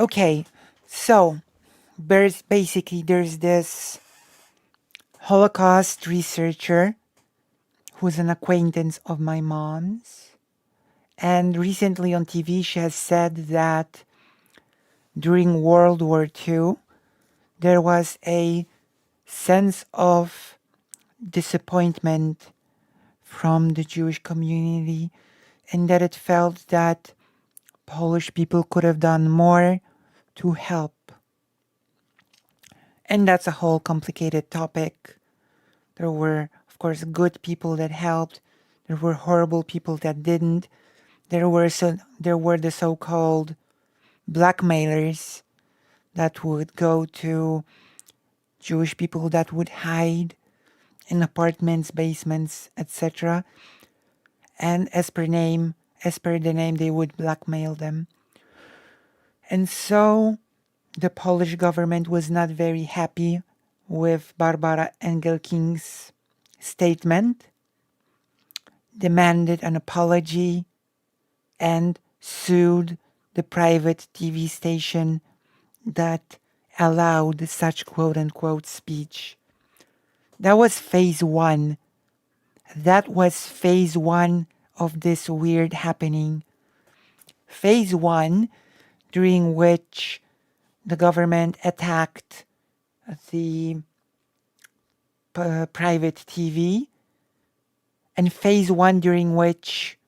Okay, so there's this Holocaust researcher who's an acquaintance of my mom's. And recently on TV, she has said that during World War II, there was a sense of disappointment from the Jewish community, and that it felt that Polish people could have done more to help. And that's a whole complicated topic. There were, of course, good people that helped. There were horrible people that didn't. There were the so-called blackmailers that would go to Jewish people that would hide in apartments, basements, etc. And as per the name, they would blackmail them. And so the Polish government was not very happy with Barbara Engelking's statement, demanded an apology, and sued the private TV station that allowed such quote-unquote speech. That was phase one. That was phase one of this weird happening. Phase one, during which the government attacked the private TV, and phase one, during which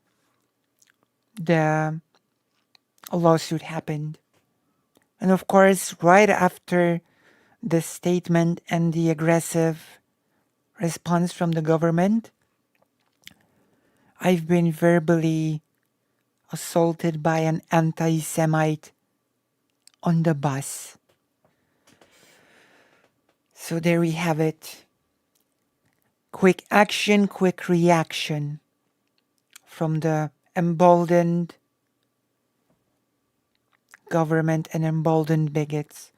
the lawsuit happened. And of course, right after the statement and the aggressive response from the government, I've been verbally assaulted by an anti-Semite on the bus. So there we have it. Quick action, quick reaction from the emboldened government and emboldened bigots.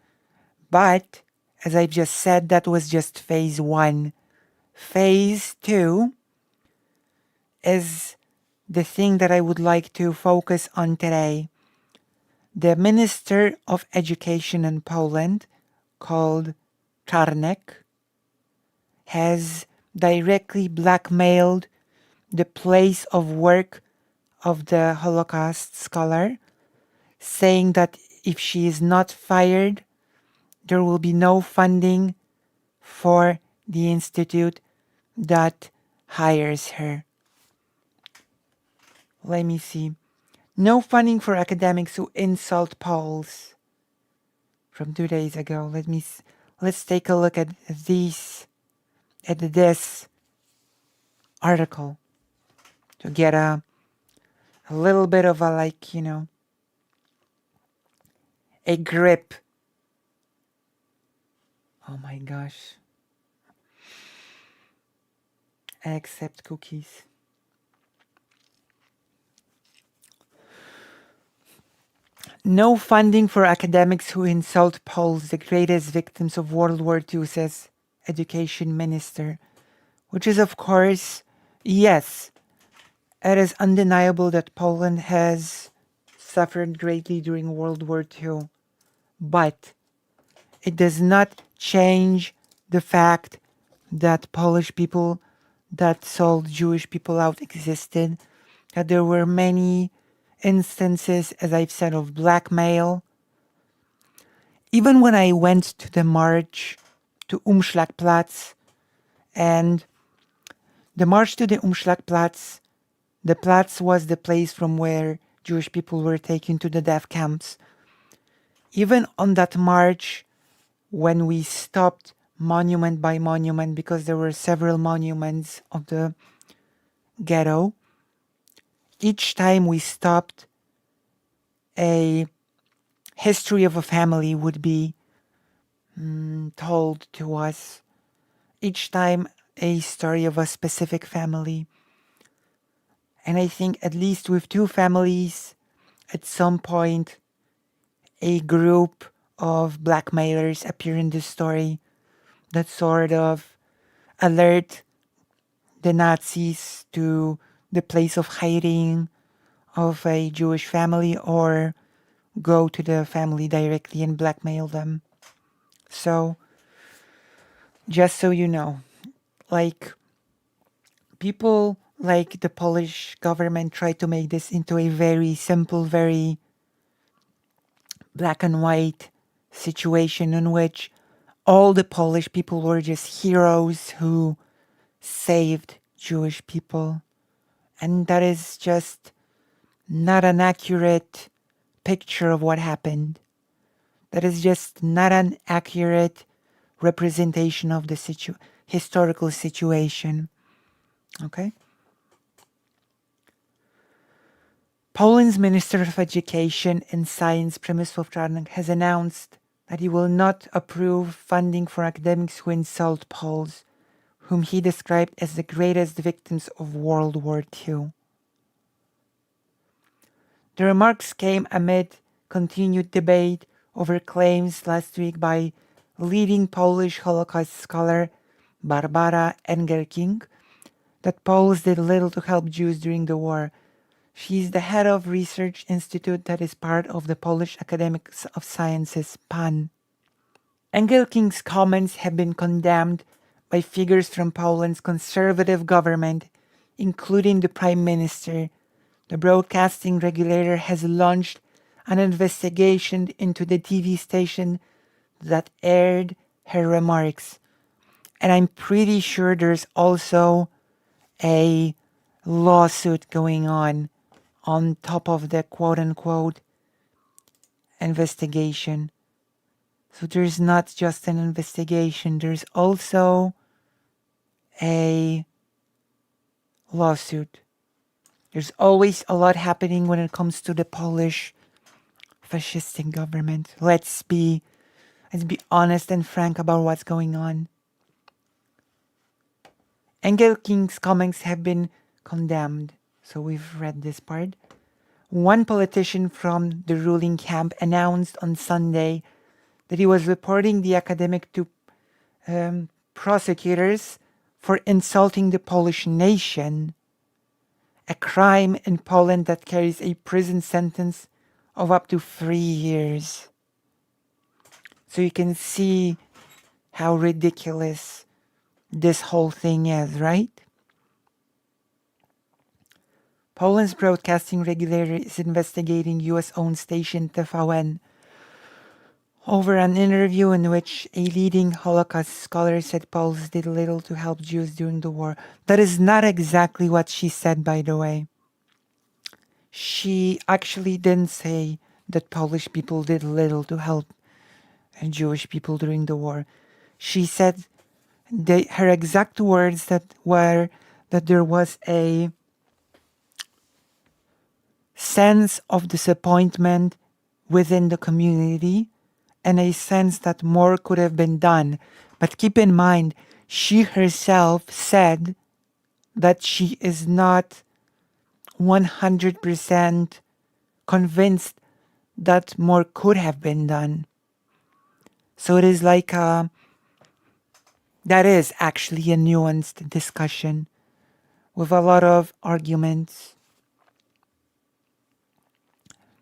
But, as I've just said, that was just phase one. Phase two is the thing that I would like to focus on today. The Minister of Education in Poland, called Czarnek, has directly blackmailed the place of work of the Holocaust scholar, saying that if she is not fired, there will be no funding for the institute that hires her. Let me see. No funding for academics who insult Poles. From 2 days ago. Let's take a look at this article to get a little bit of a grip. Oh my gosh. Accept cookies. No funding for academics who insult Poles, the greatest victims of World War II, says Education Minister. Which is, of course, yes, it is undeniable that Poland has suffered greatly during World War II. But it does not change the fact that Polish people that sold Jewish people out existed, that there were many instances, as I've said, of blackmail. Even when I went to the march to Umschlagplatz, and the march to the Umschlagplatz, the Platz was the place from where Jewish people were taken to the death camps. Even on that march, when we stopped monument by monument, because there were several monuments of the ghetto, each time we stopped, a history of a family would be told to us. Each time a story of a specific family. And I think at least with two families, at some point, a group of blackmailers appear in this story that sort of alert the Nazis to the place of hiding of a Jewish family, or go to the family directly and blackmail them. So, just so you know, like, people like the Polish government try to make this into a very simple, very black and white situation in which all the Polish people were just heroes who saved Jewish people. And that is just not an accurate picture of what happened. That is just not an accurate representation of the historical situation. Okay? Poland's Minister of Education and Science, Przemysław Czarnek, has announced that he will not approve funding for academics who insult Poles, whom he described as the greatest victims of World War II. The remarks came amid continued debate over claims last week by leading Polish Holocaust scholar Barbara Engelking that Poles did little to help Jews during the war. She is the head of research institute that is part of the Polish Academics of Sciences, PAN. Engelking's comments have been condemned by figures from Poland's conservative government, including the Prime Minister. The broadcasting regulator has launched an investigation into the TV station that aired her remarks. And I'm pretty sure there's also a lawsuit going on top of the quote-unquote investigation. So there's not just an investigation, there's also a lawsuit. There's always a lot happening when it comes to the Polish fascistic government. Let's be honest and frank about what's going on. Engelking's comments have been condemned. So we've read this part. One politician from the ruling camp announced on Sunday that he was reporting the academic to prosecutors for insulting the Polish nation, a crime in Poland that carries a prison sentence of up to 3 years. So you can see how ridiculous this whole thing is, right? Poland's broadcasting regulator is investigating US-owned station TVN over an interview in which a leading Holocaust scholar said Poles did little to help Jews during the war. That is not exactly what she said, by the way. She actually didn't say that Polish people did little to help Jewish people during the war. She said her exact words that were that there was a sense of disappointment within the community and a sense that more could have been done. But keep in mind, she herself said that she is not 100% convinced that more could have been done. So it is like that is actually a nuanced discussion with a lot of arguments.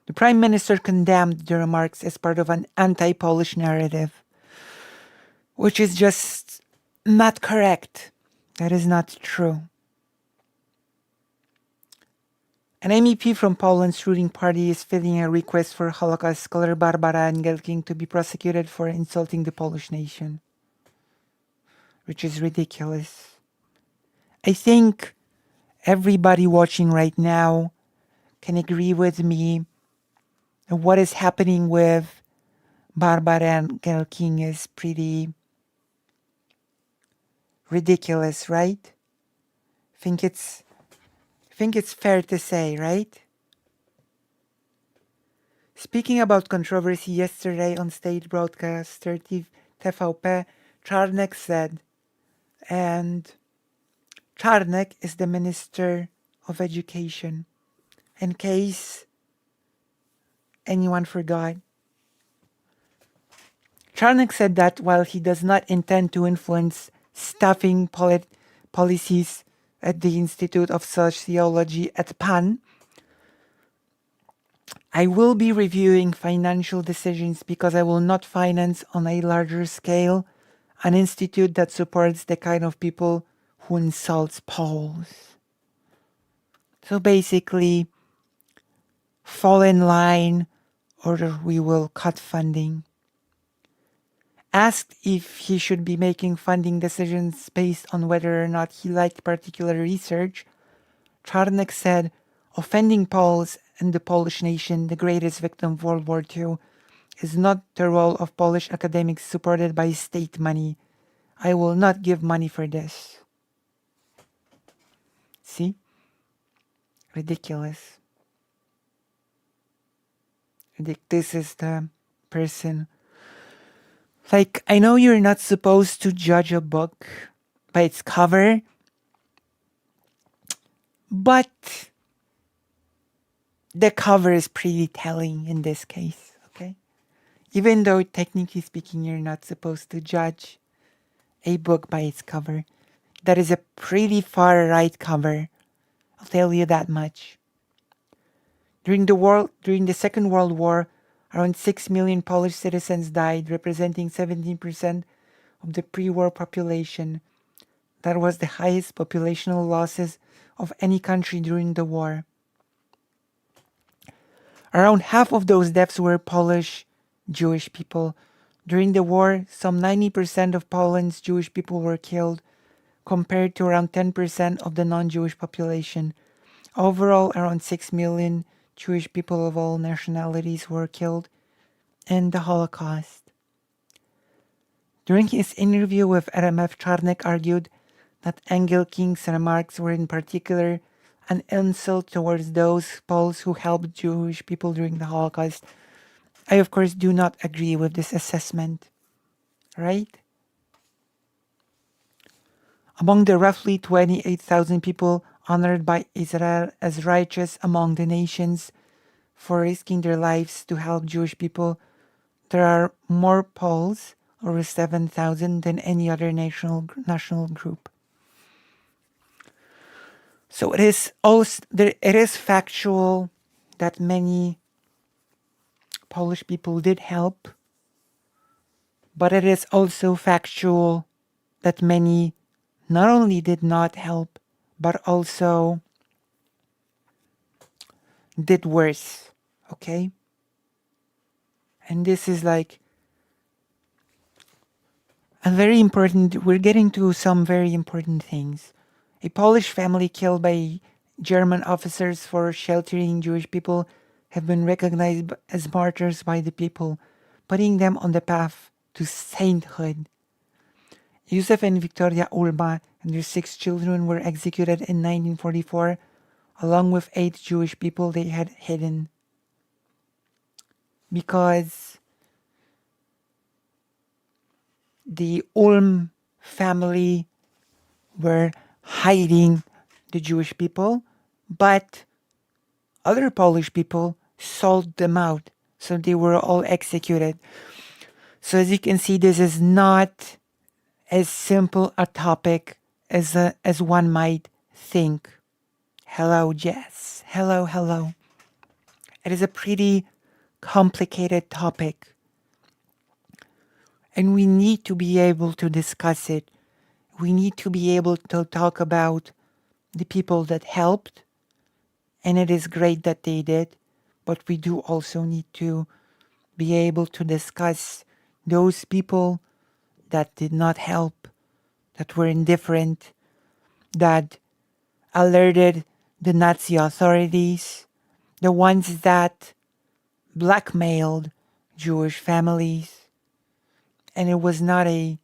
The Prime Minister condemned the remarks as part of an anti-Polish narrative, which is just not correct. That is not true. An MEP from Poland's ruling party is filing a request for Holocaust scholar Barbara Engelking to be prosecuted for insulting the Polish nation, which is ridiculous. I think everybody watching right now can agree with me that what is happening with Barbara Engelking is pretty ridiculous, right? I think it's fair to say, right? Speaking about controversy, yesterday on state broadcaster TVP, Czarnek said, and Czarnek is the Minister of Education, in case anyone forgot. Czarnek said that while he does not intend to influence staffing policies at the Institute of Sociology at PAN, I will be reviewing financial decisions because I will not finance on a larger scale an institute that supports the kind of people who insults Poles. So basically, fall in line or we will cut funding. Asked if he should be making funding decisions based on whether or not he liked particular research, Czarnek said, offending Poles and the Polish nation, the greatest victim of World War II, is not the role of Polish academics supported by state money. I will not give money for this. See? Ridiculous. This is the person. Like, I know you're not supposed to judge a book by its cover, but the cover is pretty telling in this case, okay? Even though technically speaking, you're not supposed to judge a book by its cover. That is a pretty far right cover. I'll tell you that much. During the Second World War, around 6 million Polish citizens died, representing 17% of the pre-war population. That was the highest populational losses of any country during the war. Around half of those deaths were Polish Jewish people. During the war, some 90% of Poland's Jewish people were killed, compared to around 10% of the non-Jewish population. Overall, around 6 million Jewish people of all nationalities were killed in the Holocaust. During his interview with RMF, Czarnek argued that Engelking's remarks were in particular an insult towards those Poles who helped Jewish people during the Holocaust. I, of course, do not agree with this assessment, right? Among the roughly 28,000 people honored by Israel as righteous among the nations for risking their lives to help Jewish people, there are more Poles, over 7,000, than any other national group. So it is factual that many Polish people did help, but it is also factual that many not only did not help, but also did worse, okay? And this is like we're getting to some very important things. A Polish family killed by German officers for sheltering Jewish people have been recognized as martyrs by the people, putting them on the path to sainthood. Józef and Victoria Ulma and their 6 children were executed in 1944, along with 8 Jewish people they had hidden. Because the Ulm family were hiding the Jewish people, but other Polish people sold them out, so they were all executed. So as you can see, this is not as simple a topic as one might think. Hello, Jess. Hello. It is a pretty complicated topic, and we need to be able to discuss it. We need to be able to talk about the people that helped, and it is great that they did, but we do also need to be able to discuss those people that did not help, that were indifferent, that alerted the Nazi authorities, the ones that blackmailed Jewish families. And it was not a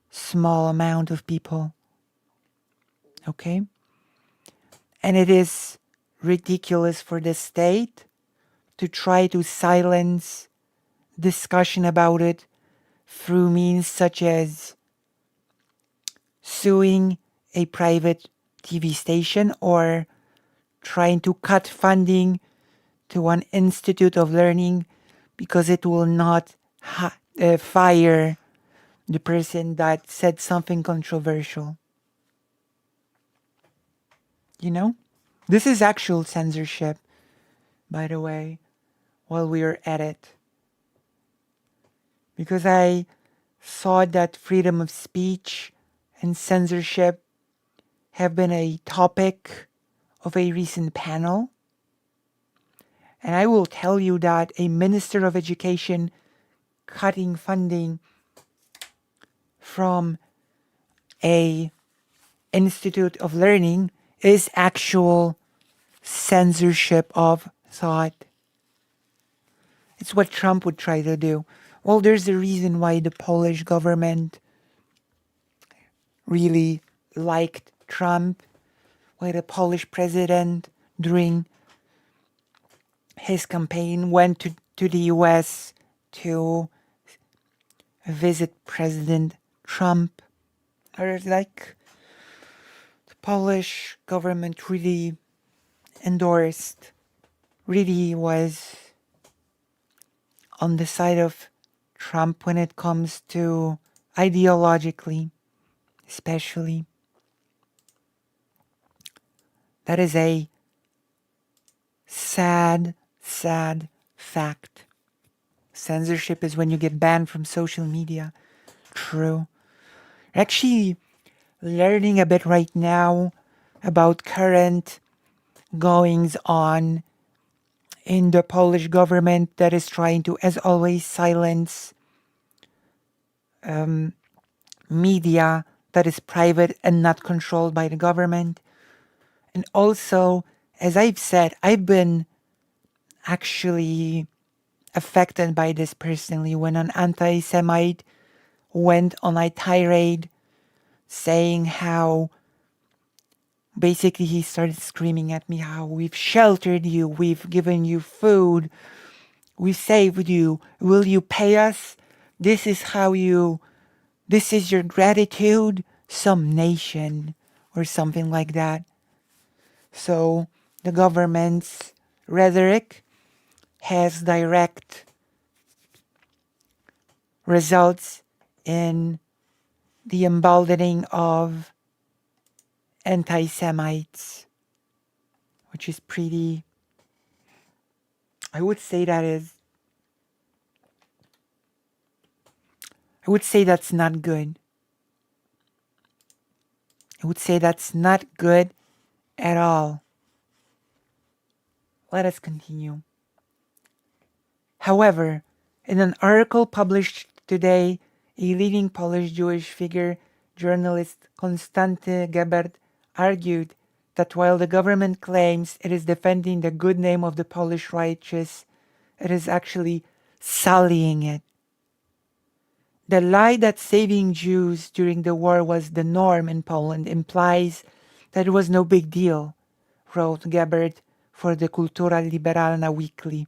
small amount of people. Okay? And it is ridiculous for the state to try to silence discussion about it through means such as suing a private TV station or trying to cut funding to an institute of learning because it will not fire the person that said something controversial. You know? This is actual censorship, by the way. while we are at it. Because I saw that freedom of speech and censorship have been a topic of a recent panel. And I will tell you that a minister of education cutting funding from a institute of learning is actual censorship of thought. It's what Trump would try to do. Well, there's a reason why the Polish government really liked Trump, why the Polish president during his campaign went to the US to visit President Trump. Or like the Polish government really endorsed, really was on the side of Trump when it comes to ideologically, especially. That is a sad, sad fact. Censorship is when you get banned from social media. True. Actually, learning a bit right now about current goings on in the Polish government that is trying to, as always, silence media that is private and not controlled by the government. And also, as I've said, I've been actually affected by this personally when an anti-Semite went on a tirade saying how basically he started screaming at me how we've sheltered you, we've given you food, we saved you, will you pay us? This is your gratitude, some nation or something like that. So the government's rhetoric has direct results in the emboldening of anti-Semites, which is pretty, I would say that's not good. I would say that's not good at all. Let us continue. However, in an article published today, a leading Polish Jewish figure, journalist Konstanty Gebert, argued that while the government claims it is defending the good name of the Polish righteous, it is actually sullying it. The lie that saving Jews during the war was the norm in Poland implies that it was no big deal, wrote Gebert for the Kultura Liberalna Weekly.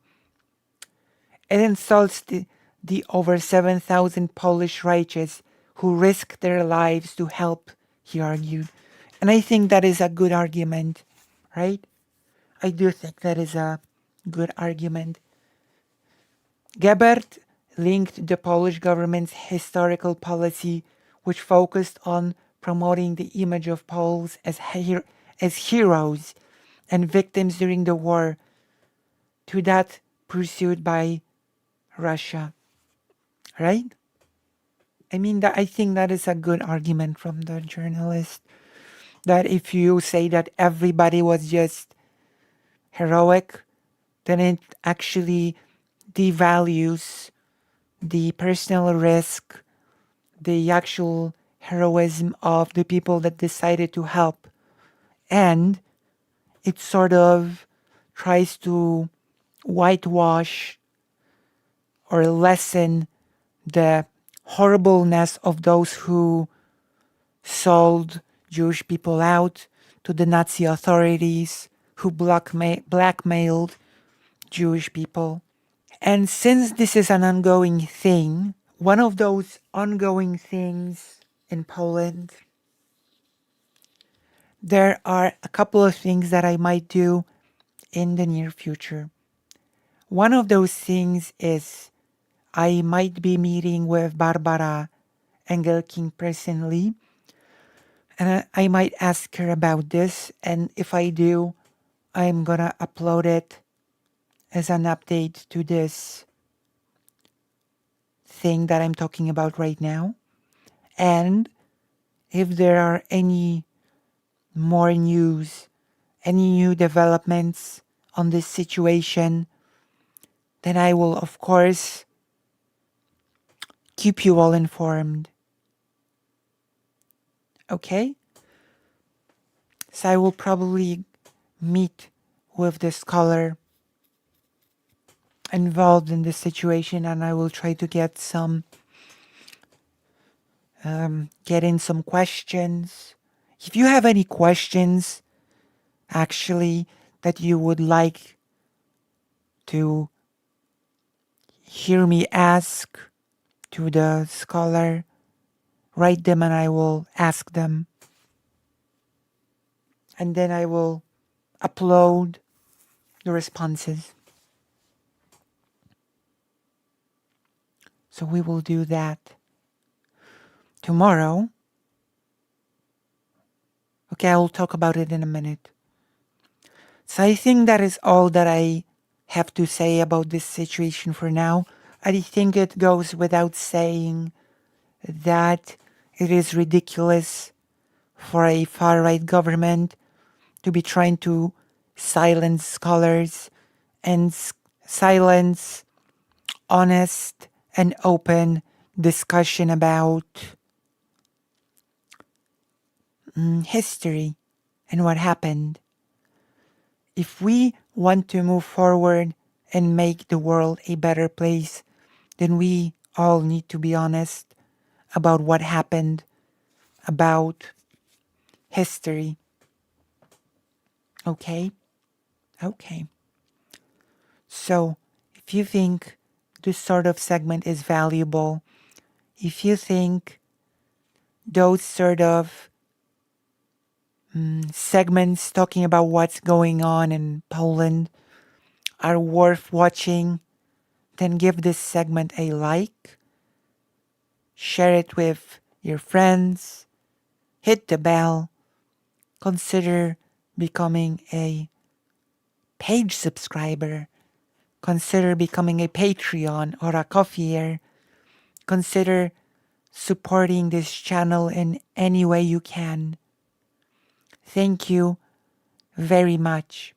It insults the over 7,000 Polish righteous who risked their lives to help, he argued. And I think that is a good argument, right? I do think that is a good argument. Gebert linked the Polish government's historical policy, which focused on promoting the image of Poles as heroes and victims during the war, to that pursued by Russia, right? I mean, I think that is a good argument from the journalist, that if you say that everybody was just heroic, then it actually devalues the personal risk, the actual heroism of the people that decided to help. And it sort of tries to whitewash or lessen the horribleness of those who sold Jewish people out to the Nazi authorities, who blackmailed Jewish people. And since this is an ongoing thing, one of those ongoing things in Poland, there are a couple of things that I might do in the near future. One of those things is I might be meeting with Barbara Engelking personally, and I might ask her about this, and if I do, I'm gonna upload it as an update to this thing that I'm talking about right now. And if there are any more news, any new developments on this situation, then I will, of course, keep you all informed. Okay? So I will probably meet with the scholar involved in this situation, and I will try to get in some questions. If you have any questions, actually, that you would like to hear me ask to the scholar, write them and I will ask them. And then I will upload the responses. So we will do that tomorrow. Okay, I will talk about it in a minute. So I think that is all that I have to say about this situation for now. I think it goes without saying that it is ridiculous for a far-right government to be trying to silence scholars and silence honest and open discussion about history and what happened. If we want to move forward and make the world a better place, then we all need to be honest about what happened, about history. Okay? Okay. So, if you think this sort of segment is valuable, if you think those sort of segments talking about what's going on in Poland are worth watching, then give this segment a like, share it with your friends, hit the bell, consider becoming a page subscriber, consider becoming a Patreon or a Coffeeer, consider supporting this channel in any way you can. Thank you very much.